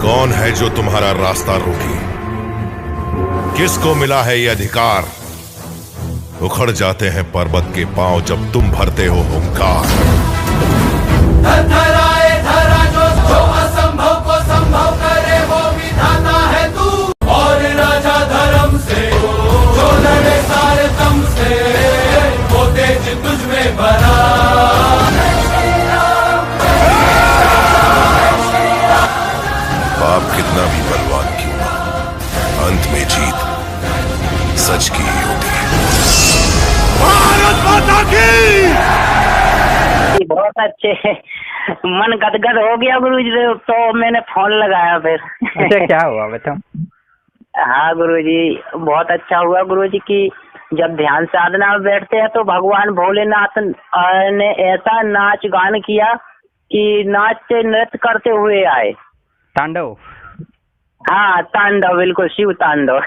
कौन है जो तुम्हारा रास्ता रोके? किसको मिला है ये अधिकार? उखड़ जाते हैं पर्वत के पांव जब तुम भरते हो हुंकार। धराए धरा जो असंभव को संभव करे वो विधाता है तू। और राजा धर्म से जो लड़े सारे दम से वो तेज तुझ में भरा। पाप कितना भी बलवान क्यों ना, अंत में जीत सच की ही होती है। भारत माता की। बहुत अच्छे, मन गदगद हो गया गुरुजी, तो मैंने फोन लगाया फिर। अच्छा, क्या हुआ बताओ। हाँ गुरुजी, बहुत अच्छा हुआ गुरुजी कि जब ध्यान साधना में बैठते हैं तो भगवान भोलेनाथ ने ऐसा नाच गान किया कि नाचते नृत्य करते हुए आए। तांडव। हाँ तांडव, बिल्कुल शिव तांडव।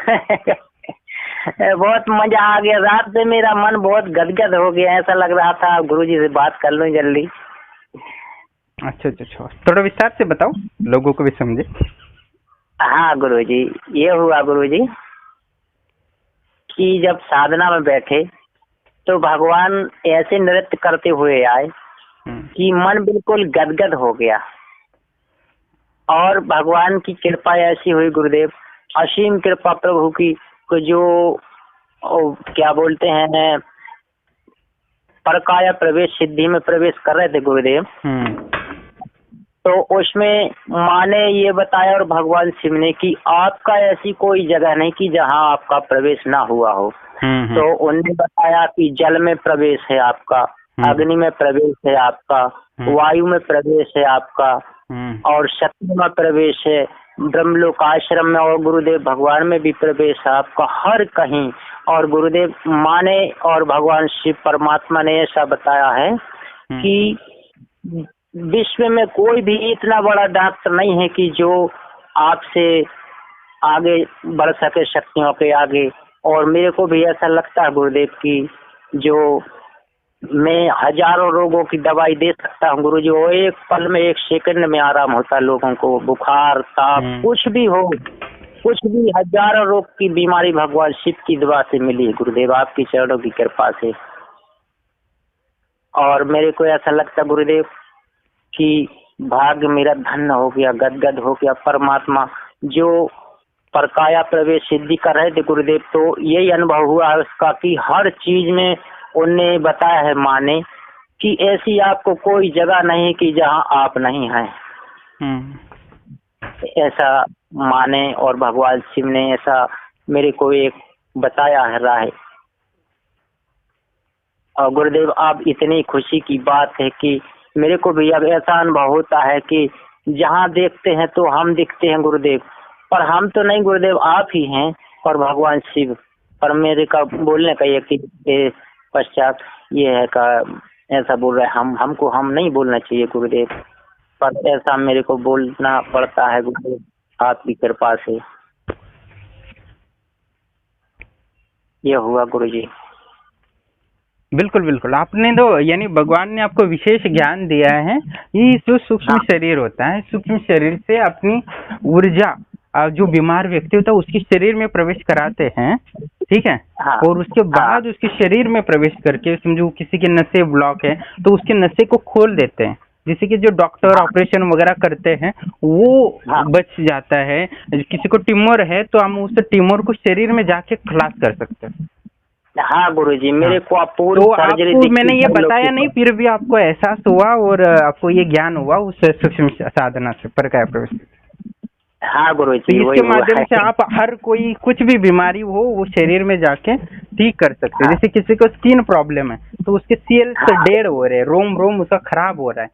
बहुत मजा आ गया। रात से मेरा मन बहुत गदगद हो गया, ऐसा लग रहा था गुरुजी से बात कर लूं जल्दी। अच्छा, थोड़ा विस्तार से बताओ, लोगों को भी समझे। हाँ गुरुजी, ये हुआ गुरुजी कि जब साधना में बैठे तो भगवान ऐसे नृत्य करते हुए आए कि मन बिल्कुल गदगद हो गया। और भगवान की कृपा ऐसी हुई गुरुदेव, असीम कृपा प्रभु की, जो क्या बोलते हैं परकाया प्रवेश सिद्धि में प्रवेश कर रहे थे गुरुदेव। तो उसमें माँ ने ये बताया और भगवान शिव ने कि आपका ऐसी कोई जगह नहीं कि जहाँ आपका प्रवेश ना हुआ हो। तो उन्होंने बताया कि जल में प्रवेश है आपका, अग्नि में प्रवेश है आपका, वायु में प्रवेश है आपका, और शक्ति में प्रवेश है, ब्रह्मलोक आश्रम में और गुरुदेव भगवान में भी प्रवेश है आपका, हर कहीं। और गुरुदेव माँ ने और भगवान शिव परमात्मा ने ऐसा बताया है कि विश्व में कोई भी इतना बड़ा डॉक्टर नहीं है कि जो आपसे आगे बढ़ सके शक्तियों के आगे। और मेरे को भी ऐसा लगता है गुरुदेव कि जो मैं हजारों रोगों की दवाई दे सकता हूँ गुरुजी, वो एक पल में, एक सेकंड में आराम होता है लोगों को। बुखार, ताप, कुछ भी हो, कुछ भी, हजारों रोग की बीमारी भगवान शिव की दवा से मिली है गुरुदेव, आपकी चरणों की कृपा से। और मेरे को ऐसा लगता गुरुदेव कि भाग्य मेरा धन्य हो गया, गदगद हो गया। परमात्मा जो परकाया प्रवेश सिद्धि कर रहे थे गुरुदेव, तो यही अनुभव हुआ है उसका कि हर चीज में उनने बताया है माँ ने कि ऐसी आपको कोई जगह नहीं कि जहाँ आप नहीं हैं। ऐसा माँ ने और भगवान शिव ने ऐसा मेरे को एक बताया है राह। और गुरुदेव आप इतनी खुशी की बात है कि मेरे को भी अब ऐसा अनुभव होता है कि जहाँ देखते हैं तो हम दिखते हैं गुरुदेव, पर हम तो नहीं गुरुदेव, आप ही हैं और भगवान शिव। पर मेरे का बोलने का ये पश्चात ये है का ऐसा बोल रहे हैं, हमको हम नहीं बोलना चाहिए गुरुदेव, पर ऐसा मेरे को बोलना पड़ता है गुरुदेव आपकी कृपा से। ये हुआ गुरुजी। बिल्कुल, आपने तो यानी भगवान ने आपको विशेष ज्ञान दिया है। ये जो सूक्ष्म शरीर होता है, सूक्ष्म शरीर से अपनी ऊर्जा जो बीमार व्यक्ति होता है उसके शरीर में प्रवेश कराते हैं, ठीक है। और उसके बाद उसके शरीर में प्रवेश करके, समझो किसी की नसें ब्लॉक है तो उसके नसें को खोल देते हैं, जैसे कि जो डॉक्टर ऑपरेशन वगैरह करते हैं वो बच जाता है। किसी को ट्यूमर है तो हम उस ट्यूमर को शरीर में जाके खलास कर सकते हैं। हाँ गुरुजी, मेरे को आप पूरी तो आपको मैंने ये बताया नहीं, फिर भी आपको एहसास हुआ और आपको ये ज्ञान हुआ उस सूक्ष्म साधना से, परकाया प्रवेश। हाँ गुरुजी, तो इसके माध्यम से आप हर कोई कुछ भी बीमारी हो वो शरीर में जाके ठीक कर सकते हैं। जैसे किसी को स्किन प्रॉब्लम है तो उसके सेल्स डेड हो रहे हैं, रोम उसका खराब हो रहा है,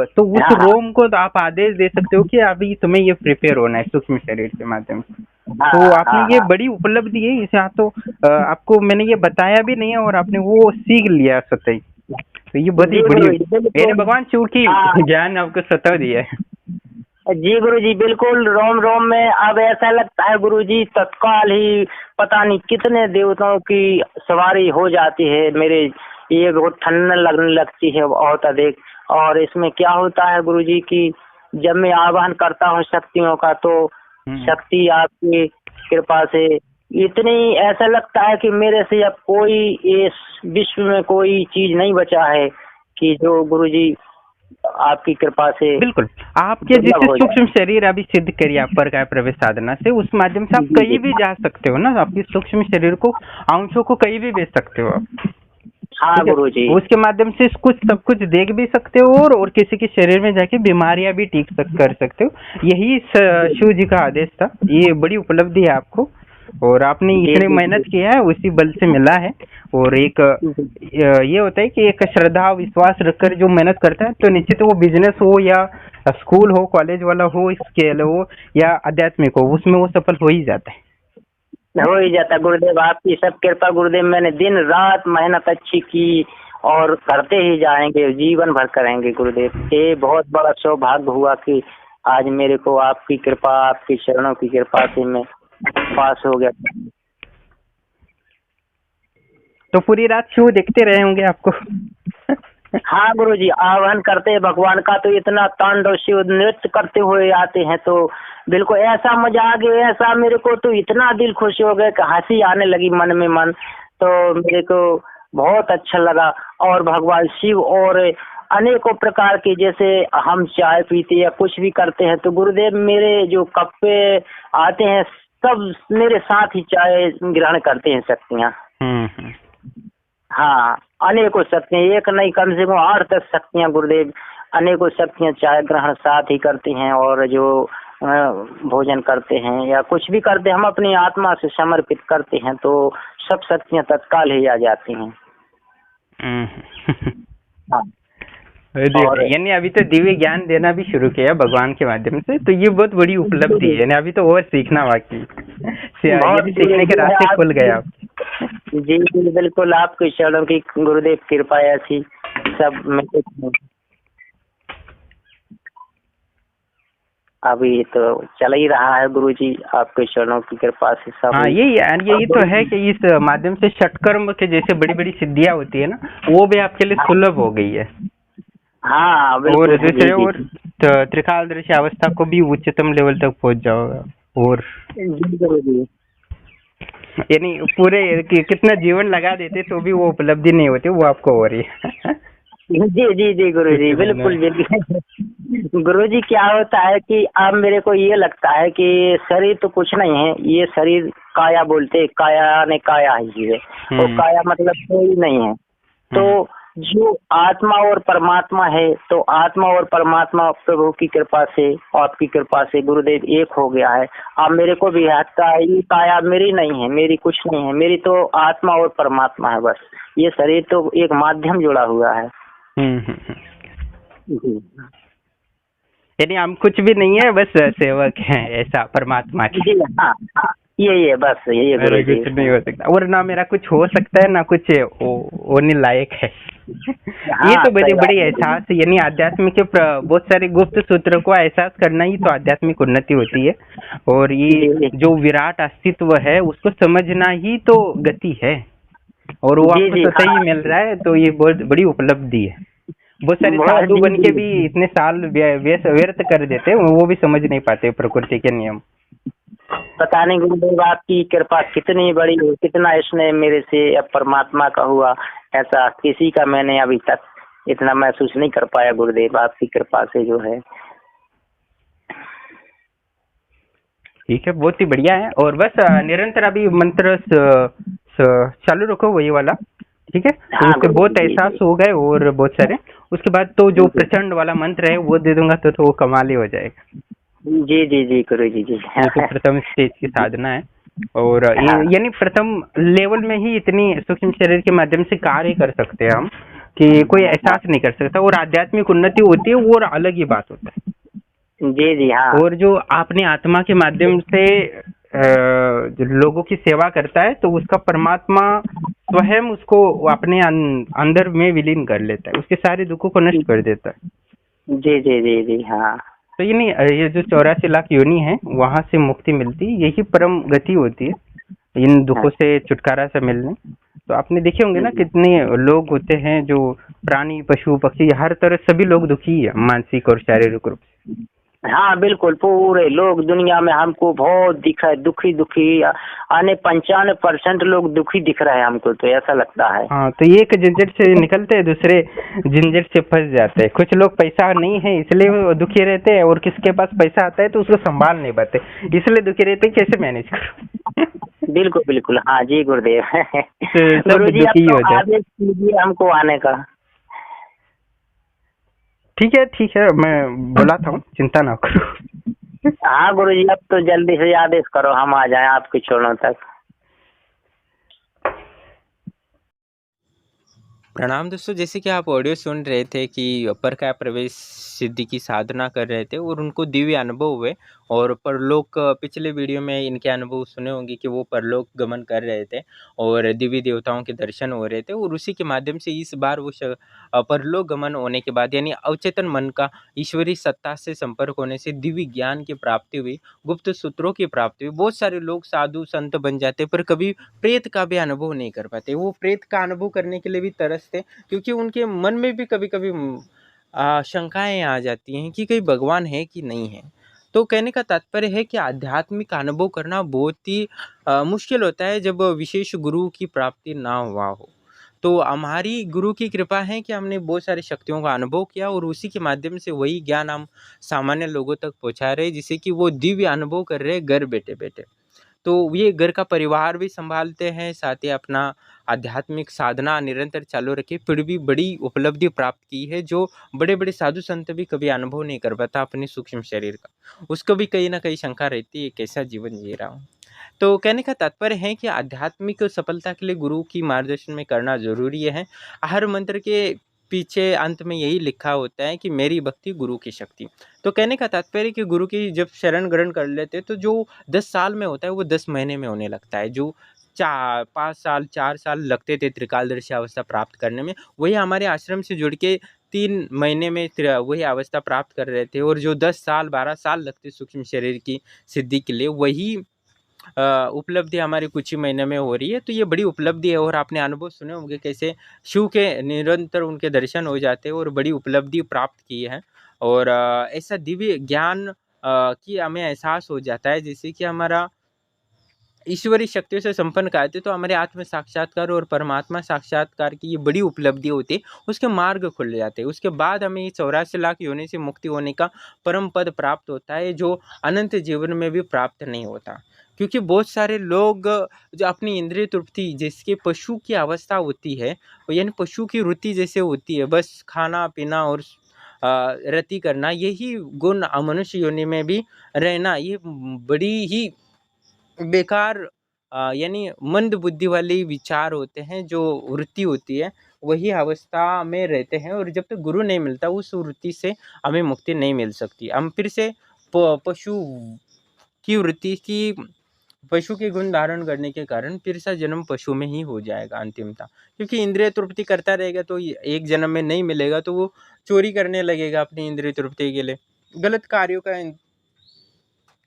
तो उस रोम को तो आप आदेश दे सकते हो कि अभी तुम्हें ये प्रिपेयर होना है सूक्ष्म शरीर के माध्यम से। तो आपने ये बड़ी उपलब्धि है, इसे तो आपको मैंने ये बताया भी नहीं है और आपने वो सीख लिया सतह। तो ये बहुत ही बड़ी, मैंने भगवान शिव की ज्ञान आपको सतह दिया है। जी गुरुजी, बिल्कुल रोम रोम में अब ऐसा लगता है गुरुजी तत्काल ही पता नहीं कितने देवताओं की सवारी हो जाती है। मेरे ये बहुत ठंड लगने लगती है बहुत अधिक। और इसमें क्या होता है गुरुजी कि जब मैं आह्वान करता हूँ शक्तियों का, तो शक्ति आपकी कृपा से इतनी, ऐसा लगता है कि मेरे से अब कोई इस विश्व में कोई चीज नहीं बचा है कि जो गुरुजी आपकी कृपा से। बिल्कुल, आपके जैसे सूक्ष्म शरीर अभी सिद्ध करिए आप पर काय प्रवेश साधना से, उस माध्यम से आप कहीं भी जा सकते हो ना, आपकी सूक्ष्म शरीर को, अंशों को कहीं भी भेज सकते हो आप। हाँ गुरुजी, उसके माध्यम से कुछ सब कुछ देख भी सकते हो और किसी के शरीर में जाके बीमारियां भी ठीक कर सकते हो। यही शिव जी का आदेश था, ये बड़ी उपलब्धि है आपको, और आपने इतने मेहनत किया है उसी बल से मिला है। और एक ये होता है कि एक श्रद्धा विश्वास रखकर जो मेहनत करता है, तो निश्चित वो बिजनेस हो या स्कूल हो, कॉलेज वाला हो, स्केल हो या आध्यात्मिक हो, उसमें वो सफल हो ही जाता है। हो ही जाता गुरुदेव, आपकी सब कृपा गुरुदेव। मैंने दिन रात मेहनत अच्छी की और करते ही जाएंगे, जीवन भर करेंगे गुरुदेव। ये बहुत बड़ा सौभाग्य हुआ कि आज मेरे को आपकी कृपा, आपकी शरणों की कृपा से मैं पास हो गया। तो पूरी रात शिव देखते रहे होंगे आपको। हाँ गुरुजी, आह्वान करते हैं भगवान का, तो इतना तांडव शिव नृत्य करते हुए आते हैं, तो बिल्कुल ऐसा मजा आ गया, ऐसा मेरे को तो इतना दिल खुश हो गया कि हंसी आने लगी मन में मन। तो मेरे को बहुत अच्छा लगा। और भगवान शिव और अनेकों प्रकार के, जैसे हम चाय पीते या कुछ भी करते हैं, तो गुरुदेव मेरे जो कप पे आते हैं सब मेरे साथ ही चाय ग्रहण करते हैं शक्तियाँ। हाँ, अनेकों शक्तियाँ, एक नहीं कम से कम 8-10 शक्तियाँ गुरुदेव, अनेकों शक्तियाँ चाय ग्रहण साथ ही करती हैं। और जो भोजन करते हैं या कुछ भी करते हैं, हम अपनी आत्मा से समर्पित करते हैं, तो सब शक्तियाँ तत्काल ही आ जाती हैं। हाँ, यानी अभी तो दिव्य ज्ञान देना भी शुरू किया भगवान के माध्यम से, तो ये बहुत बड़ी उपलब्धि है। अभी तो और सीखना बाकी, सीखने के रास्ते खुल गए आप। जी जी बिल्कुल, आपके चरणों की गुरुदेव कृपा ऐसी सब में अभी तो चल ही रहा है गुरुजी, आपके चरणों की कृपा से सब। हाँ, यही तो है कि इस माध्यम से षटकर्म के जैसे बड़ी बड़ी सिद्धियां होती है ना, वो भी आपके लिए सुलभ हो गई है। हाँ, और दूसरे और त्रिकालदर्शी अवस्था को भी उच्चतम लेवल तक पहुंच जाओगे। और यानी पूरे कितना जीवन लगा देते तो भी वो उपलब्धि नहीं होती, वो आपको हो रही है। जी जी जी गुरुजी, बिल्कुल बिल्कुल। गुरुजी क्या होता है कि अब मेरे को ये लगता है कि शरीर तो कुछ नहीं है, ये शरीर काया बोलते, काया ने काया ही है, और काया मतलब कोई नहीं है। तो जो आत्मा और परमात्मा है, तो आत्मा और परमात्मा प्रभु की कृपा से, आपकी कृपा से गुरुदेव एक हो गया है। अब मेरे को भी लगता है ये काया मेरी नहीं है, मेरी कुछ नहीं है, मेरी तो आत्मा और परमात्मा है बस। ये शरीर तो एक माध्यम जुड़ा हुआ है। यानी हम कुछ भी नहीं है, बस सेवक हैं ऐसा परमात्मा के। जी हाँ, ये बस यही कुछ नहीं हो सकता, और ना मेरा कुछ हो सकता है ना कुछ होने लायक है। ये तो बड़ी बड़ी एहसास, यानी आध्यात्मिक के बहुत सारे गुप्त सूत्रों को एहसास करना ही तो आध्यात्मिक उन्नति होती है। और ये जो विराट अस्तित्व है उसको समझना ही तो गति है, और वो आपको तो सही मिल रहा है, तो ये बहुत बड़ी उपलब्धि है। बहुत सारे साधु बन के भी इतने साल व्यर्थ कर देते हैं, वो भी समझ नहीं पाते प्रकृति के नियम। पता नहीं गुरुदेव आपकी कृपा कितनी बड़ी है, कितना स्नेह मेरे से अब परमात्मा का हुआ, ऐसा किसी का मैंने अभी तक इतना महसूस नहीं कर पाया गुरुदेव, आपकी कृपा से जो है। ठीक है, बहुत ही बढ़िया है। और बस निरंतर अभी मंत्र चालू रखो वही वाला, ठीक है। हाँ, उसके बहुत एहसास हो गए और बहुत सारे, उसके बाद तो जो प्रचंड वाला मंत्र है वो दे दूंगा तो वो कमाल ही हो जाएगा। जी जी जी गुरु जी जी। तो प्रथम स्टेज की साधना है, और यानी प्रथम लेवल में ही इतनी सूक्ष्म शरीर के माध्यम से कार्य कर सकते हैं हम कि कोई एहसास नहीं कर सकता, और आध्यात्मिक उन्नति होती है वो और अलग ही बात होता है। जी जी हाँ। और जो आपने आत्मा के माध्यम से जो लोगों की सेवा करता है, तो उसका परमात्मा स्वयं उसको अपने अंदर में विलीन कर लेता है, उसके सारे दुखों को नष्ट कर देता है। जी जी जी जी हाँ। तो ये जो 84 लाख योनि है वहां से मुक्ति मिलती, यही परम गति होती है इन दुखों से छुटकारा से मिलने। तो आपने देखे होंगे ना कितने लोग होते हैं जो प्राणी पशु पक्षी हर तरह सभी लोग दुखी है मानसिक और शारीरिक रूप से। हाँ बिल्कुल, पूरे लोग दुनिया में हमको बहुत दिखा दुखी दुखी, आने 95% लोग दुखी दिख रहे हैं हमको, तो ऐसा लगता है। हाँ, तो एक झंझट से निकलते हैं, दूसरे झंझट से फंस जाते हैं। कुछ लोग पैसा नहीं है इसलिए वो दुखी रहते हैं, और किसके पास पैसा आता है तो उसको संभाल नहीं पाते, इसलिए दुखी रहते हैं, कैसे मैनेज करूं। बिल्कुल बिल्कुल, हाँ जी गुरुदेव। तो सब गुरुजी अब दुखी तो हो जाए। आदेश कीजिए हमको आने का। ठीक है, मैं बुलाता हूँ, चिंता ना करो। हाँ गुरुजी, अब तो जल्दी से आदेश करो, हम आ जाएं आपके चरणों तक। प्रणाम दोस्तों, जैसे कि आप ऑडियो सुन रहे थे कि अपर का प्रवेश सिद्धि की साधना कर रहे थे और उनको दिव्य अनुभव हुए, और परलोक पिछले वीडियो में इनके अनुभव सुने होंगे कि वो परलोक गमन कर रहे थे और दिव्य देवताओं के दर्शन हो रहे थे, और उसी के माध्यम से इस बार वो परलोक गमन होने के बाद यानी अवचेतन मन का ईश्वरीय सत्ता से संपर्क होने से दिव्य ज्ञान की प्राप्ति हुई, गुप्त सूत्रों की प्राप्ति हुई। बहुत सारे लोग साधु संत बन जाते पर कभी प्रेत का भी अनुभव नहीं कर पाते। वो प्रेत का अनुभव करने के लिए भी तरसते, क्योंकि उनके मन में भी कभी कभी शंकाएं आ जाती हैं कि कहीं भगवान है कि नहीं है। तो कहने का तात्पर्य है कि आध्यात्मिक अनुभव करना बहुत ही मुश्किल होता है जब विशेष गुरु की प्राप्ति ना हुआ हो। तो हमारी गुरु की कृपा है कि हमने बहुत सारी शक्तियों का अनुभव किया, और उसी के माध्यम से वही ज्ञान हम सामान्य लोगों तक पहुंचा रहे, जिससे कि वो दिव्य अनुभव कर रहे घर बैठे बैठे। तो ये घर का परिवार भी संभालते हैं, साथ ही अपना आध्यात्मिक साधना निरंतर चालू रखे, फिर भी बड़ी उपलब्धि प्राप्त की है जो बड़े बड़े साधु संत भी कभी अनुभव नहीं कर पाता अपने सूक्ष्म शरीर का। उसको भी कहीं ना कहीं शंका रहती है कैसा जीवन जी रहा हूँ। तो कहने का तात्पर्य है कि आध्यात्मिक सफलता के लिए गुरु की मार्गदर्शन में करना जरूरी है। हर मंत्र के पीछे अंत में यही लिखा होता है कि मेरी भक्ति गुरु की शक्ति। तो कहने का तात्पर्य कि गुरु की जब शरण ग्रहण कर लेते तो जो 10 साल में होता है वो 10 महीने में होने लगता है। जो 4 साल लगते थे त्रिकालदर्शी अवस्था प्राप्त करने में, वही हमारे आश्रम से जुड़ के 3 महीने में वही अवस्था प्राप्त कर रहे थे, और जो 10 साल 12 साल लगते सूक्ष्म शरीर की सिद्धि के लिए, वही उपलब्धि हमारी कुछ ही महीने में हो रही है। तो ये बड़ी उपलब्धि है, और आपने अनुभव सुने होंगे कैसे शिव के निरंतर उनके दर्शन हो जाते हैं और बड़ी उपलब्धि प्राप्त की है। और ऐसा दिव्य ज्ञान की हमें एहसास हो जाता है, जैसे कि हमारा ईश्वरीय शक्तियों से संपन्न करते तो हमारे आत्म साक्षात्कार और परमात्मा साक्षात्कार की ये बड़ी उपलब्धि होती है, उसके मार्ग खुल जाते हैं। उसके बाद हमें 84 लाख योनि से मुक्ति होने का परम पद प्राप्त होता है, जो अनंत जीवन में भी प्राप्त नहीं होता। क्योंकि बहुत सारे लोग जो अपनी इंद्रिय तृप्ति जिसके पशु की अवस्था होती है, यानी पशु की वृत्ति जैसे होती है, बस खाना पीना और रति करना, यही गुण मनुष्य योनि में भी रहना, ये बड़ी ही बेकार यानी मंद बुद्धि वाले विचार होते हैं। जो वृत्ति होती है वही अवस्था में रहते हैं, और जब तक गुरु नहीं मिलता उस वृत्ति से हमें मुक्ति नहीं मिल सकती। हम फिर से पशु की वृत्ति की पशु के गुण धारण करने के कारण फिर से जन्म पशु में ही हो जाएगा अंतिमता। क्योंकि इंद्रिय तृप्ति करता रहेगा तो एक जन्म में नहीं मिलेगा तो वो चोरी करने लगेगा अपनी इंद्रिय तृप्ति के लिए, गलत कार्यों का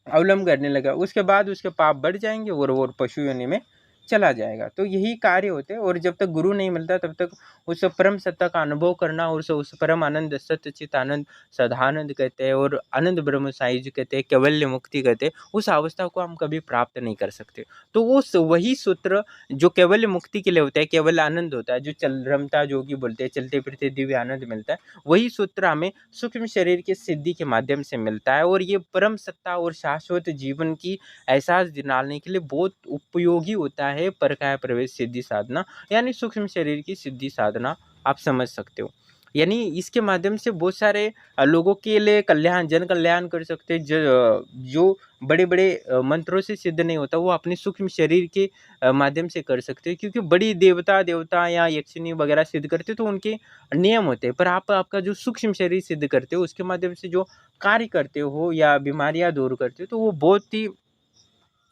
अवलंब करने लगा। उसके बाद उसके पाप बढ़ जाएंगे और वो पशु योनि में चला जाएगा। तो यही कार्य होते हैं, और जब तक गुरु नहीं मिलता तब तक उस परम सत्ता का अनुभव करना, और उस परम आनंद सत्य चित आनंद सदानंद कहते हैं, और आनंद ब्रह्म सायुज कहते हैं, कैवल्य मुक्ति कहते हैं, उस अवस्था को हम कभी प्राप्त नहीं कर सकते। तो वो वही सूत्र जो कैवल्य मुक्ति के लिए होता है, केवल आनंद होता है, जो चल रमता जोगी बोलते हैं, चलते फिरते दिव्य आनंद मिलता है, वही सूत्र हमें सूक्ष्म शरीर की सिद्धि के माध्यम से मिलता है। और ये परम सत्ता और शाश्वत जीवन की एहसास दिलाने के लिए बहुत उपयोगी होता है परकाय प्रवेश सिद्धि साधना, यानी सूक्ष्म शरीर की सिद्धि साधना, आप समझ सकते हो। यानी इसके माध्यम से बहुत सारे लोगों के लिए कल्याण, जन कल्याण कर सकते हैं। जो बड़े बड़े मंत्रों से सिद्ध नहीं होता वो अपने सूक्ष्म शरीर के माध्यम से कर सकते हैं। क्योंकि बड़ी देवता या यक्षिणी वगैरह सिद्ध करते तो उनके नियम होते हैं, पर आप आपका जो सूक्ष्म शरीर सिद्ध करते हो उसके माध्यम से जो कार्य करते हो या बीमारियां दूर करते हो, तो वो बहुत ही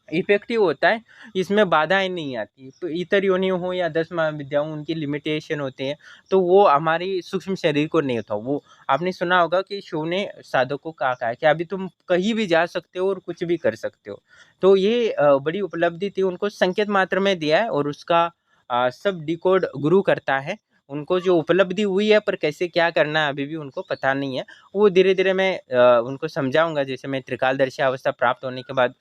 इफेक्टिव होता है। इसमें बाधाएं नहीं आती। तो इतर योनियों हो या 10 महाविद्याओं, उनकी लिमिटेशन होते हैं, तो वो हमारी सूक्ष्म शरीर को नहीं होता। वो आपने सुना होगा कि शिव ने साधक को कहा है कि अभी तुम कहीं भी जा सकते हो और कुछ भी कर सकते हो। तो ये बड़ी उपलब्धि थी, उनको संकेत मात्र में दिया है, और उसका सब डिकोड गुरु करता है। उनको जो उपलब्धि हुई है पर कैसे क्या करना है अभी भी उनको पता नहीं है। वो धीरे धीरे मैं उनको समझाऊंगा। जैसे मैं त्रिकालदर्शी अवस्था प्राप्त होने के बाद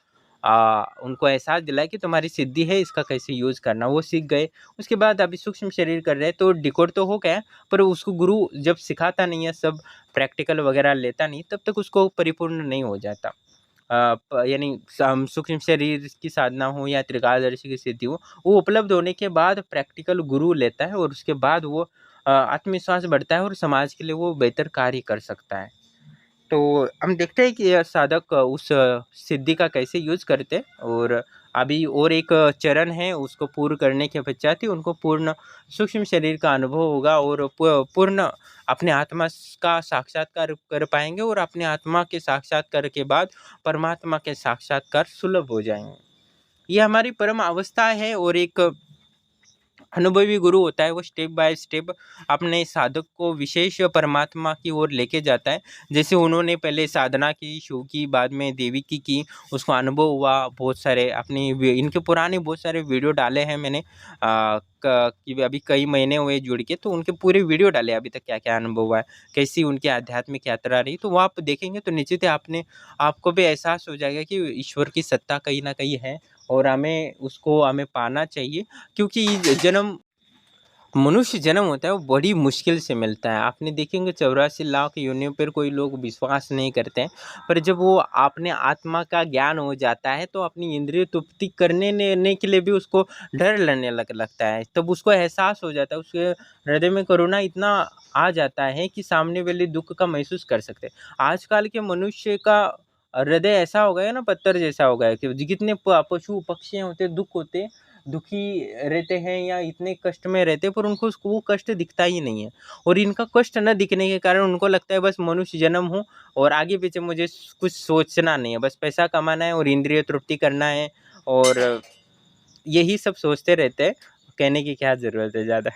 उनको एहसास दिलाया कि तुम्हारी सिद्धि है, इसका कैसे यूज़ करना, वो सीख गए। उसके बाद अभी सूक्ष्म शरीर कर रहे हैं तो डिकोड तो हो गया, पर उसको गुरु जब सिखाता नहीं है, सब प्रैक्टिकल वगैरह लेता नहीं, तब तक उसको परिपूर्ण नहीं हो जाता। यानी सूक्ष्म शरीर की साधना हो या त्रिकालदर्शी की सिद्धि हो, वो उपलब्ध होने के बाद प्रैक्टिकल गुरु लेता है और उसके बाद वो आत्मविश्वास बढ़ता है और समाज के लिए वो बेहतर कार्य कर सकता है। तो हम देखते हैं कि यह साधक उस सिद्धि का कैसे यूज़ करते हैं। और अभी और एक चरण है, उसको पूर्ण करने के पश्चात ही उनको पूर्ण सूक्ष्म शरीर का अनुभव होगा और पूर्ण अपने आत्मा का साक्षात्कार कर पाएंगे और अपने आत्मा के साक्षात्कार के बाद परमात्मा के साक्षात्कार सुलभ हो जाएंगे। ये हमारी परम अवस्था है। और एक अनुभवी गुरु होता है, वो स्टेप बाय स्टेप अपने साधक को विशेष परमात्मा की ओर लेके जाता है। जैसे उन्होंने पहले साधना की, शिव की, बाद में देवी की, उसको अनुभव हुआ। बहुत सारे इनके पुराने बहुत सारे वीडियो डाले हैं मैंने कि अभी कई महीने हुए जुड़ के, तो उनके पूरे वीडियो डाले अभी तक क्या क्या अनुभव हुआ है, कैसी उनकी आध्यात्मिक यात्रा रही। तो वो आप देखेंगे तो निश्चित है आपको भी एहसास हो जाएगा कि ईश्वर की सत्ता कहीं ना कहीं है और हमें पाना चाहिए। क्योंकि मनुष्य जन्म होता है वो बड़ी मुश्किल से मिलता है। आपने देखेंगे 84 लाख योनियों पर कोई लोग विश्वास नहीं करते हैं, पर जब वो अपने आत्मा का ज्ञान हो जाता है तो अपनी इंद्रिय तृप्ति करने के लिए भी उसको डर लगने लगता है। तब उसको एहसास हो जाता है, उसके हृदय में करुणा इतना आ जाता है कि सामने वाले दुख का महसूस कर सकते हैं। आजकल के मनुष्य का हृदय ऐसा हो गया है ना, पत्थर जैसा हो गया है कि जितने पशु पक्षी होते दुखी रहते हैं या इतने कष्ट में रहते हैं, पर उनको वो कष्ट दिखता ही नहीं है। और इनका कष्ट न दिखने के कारण उनको लगता है बस मनुष्य जन्म हो और आगे पीछे मुझे कुछ सोचना नहीं है, बस पैसा कमाना है और इंद्रिय तृप्ति करना है, और यही सब सोचते रहते हैं। कहने की क्या ज़रूरत है ज़्यादा।